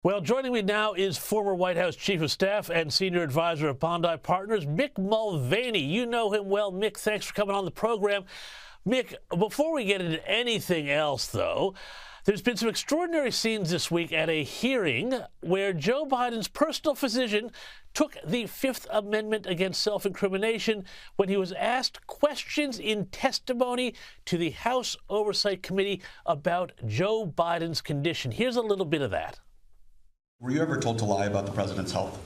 Well, joining me now is former White House Chief of Staff and Senior Advisor of Bondi Partners, Mick Mulvaney. You know him well. Mick, thanks for coming on the program. Mick, before we get into anything else, though, there's been some extraordinary scenes this week at a hearing where Joe Biden's personal physician took the Fifth Amendment against self-incrimination when he was asked questions in testimony to the House Oversight Committee about Joe Biden's condition. Here's a little bit of that. Were you ever told to lie about the president's health?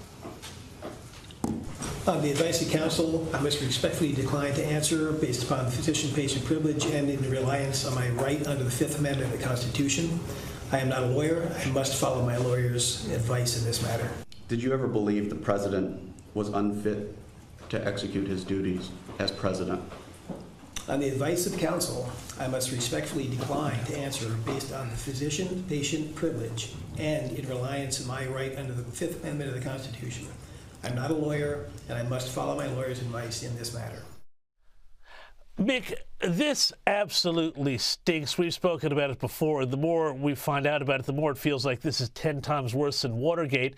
On the advice of counsel, I must respectfully decline to answer based upon physician-patient privilege and in reliance on my right under the Fifth Amendment of the Constitution. I am not a lawyer. I must follow my lawyer's advice in this matter. Did you ever believe the president was unfit to execute his duties as president? On the advice of counsel, I must respectfully decline to answer based on the physician-patient privilege and in reliance on my right under the Fifth Amendment of the Constitution. I'm not a lawyer, and I must follow my lawyer's advice in this matter. Mick, this absolutely stinks. We've spoken about it before, and the more we find out about it, the more it feels like this is 10 times worse than Watergate.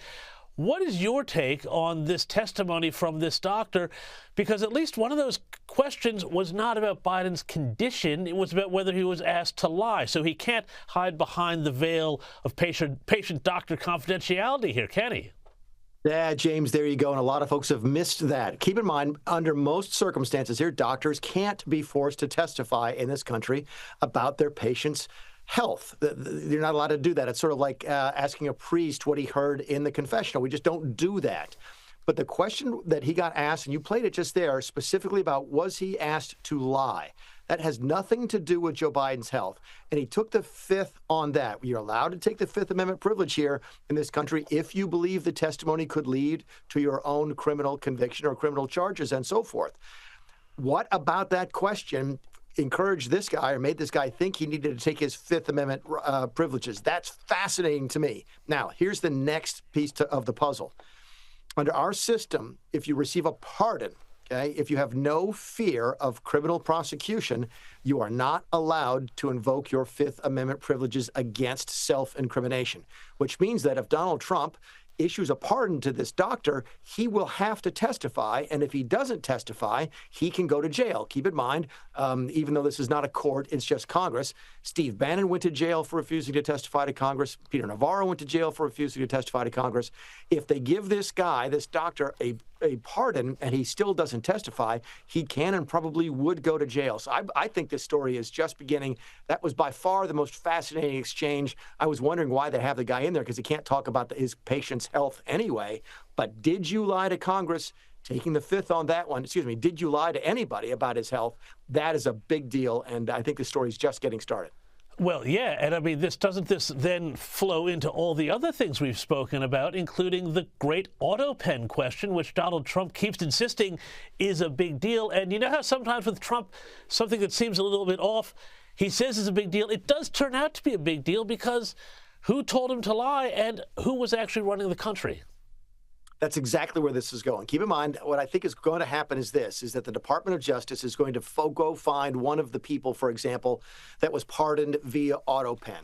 What is your take on this testimony from this doctor? Because at least one of those questions was not about Biden's condition. It was about whether he was asked to lie. So he can't hide behind the veil of patient-doctor confidentiality here, can he? Yeah, James, there you go. And a lot of folks have missed that. Keep in mind, under most circumstances here, doctors can't be forced to testify in this country about their patients' health. You're not allowed to do that. It's sort of like asking a priest what he heard in the confessional. We just don't do that. But the question that he got asked, and you played it just there, specifically about was he asked to lie? That has nothing to do with Joe Biden's health. And he took the Fifth on that. You're allowed to take the Fifth Amendment privilege here in this country if you believe the testimony could lead to your own criminal conviction or criminal charges and so forth. What about that question encouraged this guy or made this guy think he needed to take his Fifth Amendment privileges? That's fascinating to me. Now, here's the next piece of the puzzle. Under our system, if you receive a pardon, okay, if you have no fear of criminal prosecution, you are not allowed to invoke your Fifth Amendment privileges against self-incrimination, which means that if Donald Trump issues a pardon to this doctor, he will have to testify. And if he doesn't testify, he can go to jail. Keep in mind, even though this is not a court, it's just Congress. Steve Bannon went to jail for refusing to testify to Congress. Peter Navarro went to jail for refusing to testify to Congress. If they give this guy, this doctor, a pardon and he still doesn't testify, he can and probably would go to jail. So I think this story is just beginning. That was by far the most fascinating exchange. I was wondering why they have the guy in there because he can't talk about his patient's health anyway. But did you lie to Congress? Taking the Fifth on that one, did you lie to anybody about his health? That is a big deal, and I think the story is just getting started. Well, yeah, and I mean, doesn't this then flow into all the other things we've spoken about, including the great auto pen question, which Donald Trump keeps insisting is a big deal. And you know how sometimes with Trump, something that seems a little bit off, he says is a big deal. It does turn out to be a big deal because who told him to lie and who was actually running the country? That's exactly where this is going. Keep in mind, what I think is going to happen is that the Department of Justice is going to go find one of the people, for example, that was pardoned via AutoPen.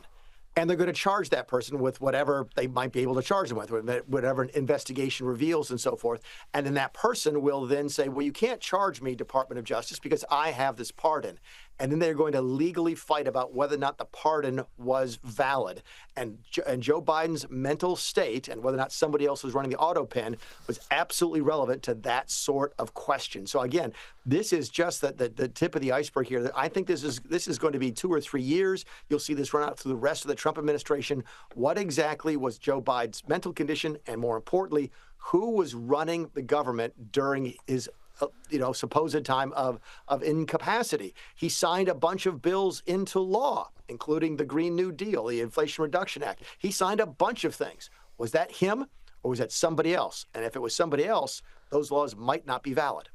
And they're going to charge that person with whatever they might be able to charge them with, whatever an investigation reveals and so forth. And then that person will then say, well, you can't charge me, Department of Justice, because I have this pardon. And then they're going to legally fight about whether or not the pardon was valid. And Joe Biden's mental state and whether or not somebody else was running the auto pen was absolutely relevant to that sort of question. So again, this is just the tip of the iceberg here. I think this is going to be 2 or 3 years. You'll see this run out through the rest of the Trump administration. What exactly was Joe Biden's mental condition? And more importantly, who was running the government during his supposed time of incapacity? He signed a bunch of bills into law, including the Green New Deal, the Inflation Reduction Act. He signed a bunch of things. Was that him or was that somebody else? And if it was somebody else, those laws might not be valid.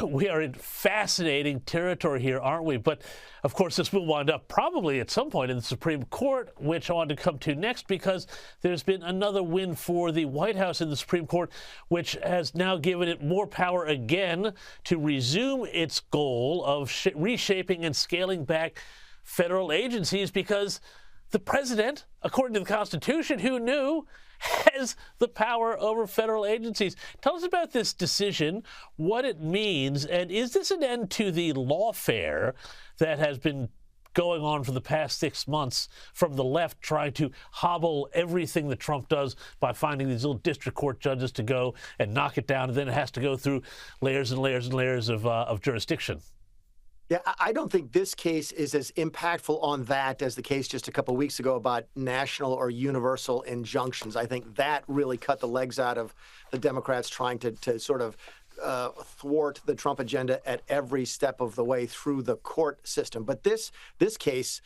We are in fascinating territory here, aren't we? But, of course, this will wind up probably at some point in the Supreme Court, which I want to come to next because there's been another win for the White House in the Supreme Court, which has now given it more power again to resume its goal of reshaping and scaling back federal agencies because the president, according to the Constitution, who knew, has the power over federal agencies. Tell us about this decision, what it means, and is this an end to the lawfare that has been going on for the past 6 months from the left, trying to hobble everything that Trump does by finding these little district court judges to go and knock it down, and then it has to go through layers and layers and layers of jurisdiction? Yeah, I don't think this case is as impactful on that as the case just a couple of weeks ago about national or universal injunctions. I think that really cut the legs out of the Democrats trying to sort of thwart the Trump agenda at every step of the way through the court system. But this case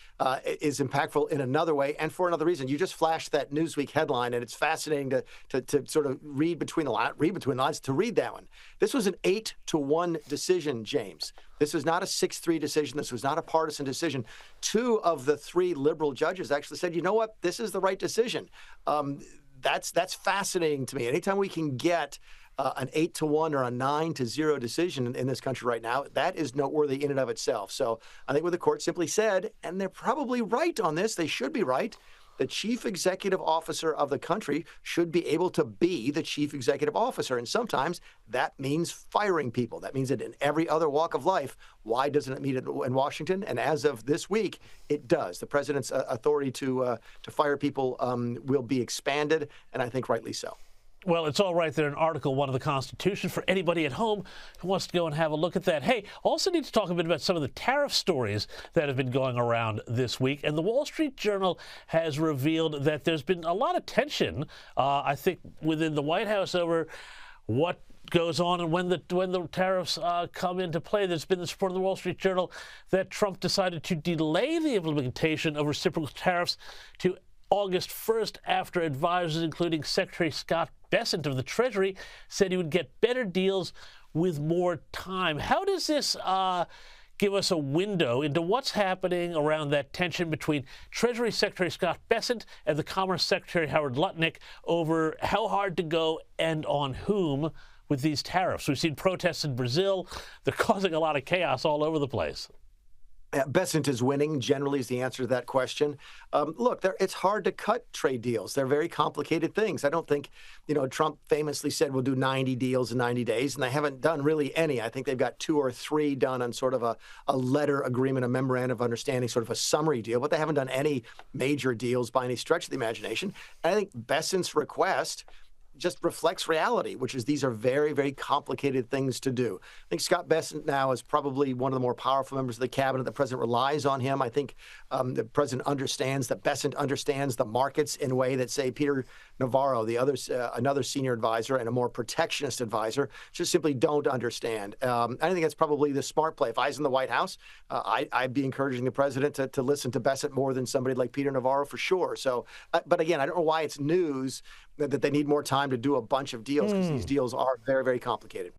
is impactful in another way and for another reason. You just flashed that Newsweek headline, and it's fascinating to sort of read between the lines to read that one. This was an 8-1 decision, James. This was not a 6-3 decision. This was not a partisan decision. 2 of the 3 liberal judges actually said, you know what, this is the right decision. That's fascinating to me. Anytime we can get an 8-1 or a 9-0 decision in this country right now, that is noteworthy in and of itself. So I think what the court simply said, and they're probably right on this, they should be right, the chief executive officer of the country should be able to be the chief executive officer. And sometimes that means firing people. That means that in every other walk of life. Why doesn't it mean it in Washington? And as of this week, it does. The president's authority to fire people will be expanded, and I think rightly so. Well, it's all right there in Article 1 of the Constitution for anybody at home who wants to go and have a look at that. Hey, also need to talk a bit about some of the tariff stories that have been going around this week. And the Wall Street Journal has revealed that there's been a lot of tension, I think, within the White House over what goes on and when the tariffs come into play. There's been this report in the Wall Street Journal that Trump decided to delay the implementation of reciprocal tariffs to August 1st after advisors, including Secretary Scott Bessent of the Treasury, said he would get better deals with more time. How does this give us a window into what's happening around that tension between Treasury Secretary Scott Bessent and the Commerce Secretary Howard Lutnick over how hard to go and on whom with these tariffs? We've seen protests in Brazil. They're causing a lot of chaos all over the place. Bessent is winning, generally, is the answer to that question. Look, it's hard to cut trade deals. They're very complicated things. I don't think, Trump famously said we'll do 90 deals in 90 days, and they haven't done really any. I think they've got 2 or 3 done on sort of a letter agreement, a memorandum of understanding, sort of a summary deal, but they haven't done any major deals by any stretch of the imagination. And I think Bessent's request just reflects reality, which is these are very, very complicated things to do. I think Scott Bessent now is probably one of the more powerful members of the cabinet. The president relies on him. I think the president understands that Bessent understands the markets in a way that, say, Peter Navarro, another senior advisor and a more protectionist advisor, just simply don't understand. I think that's probably the smart play. If I was in the White House, I'd be encouraging the president to listen to Bessent more than somebody like Peter Navarro for sure. So, but again, I don't know why it's news that they need more time to do a bunch of deals, because these deals are very, very complicated.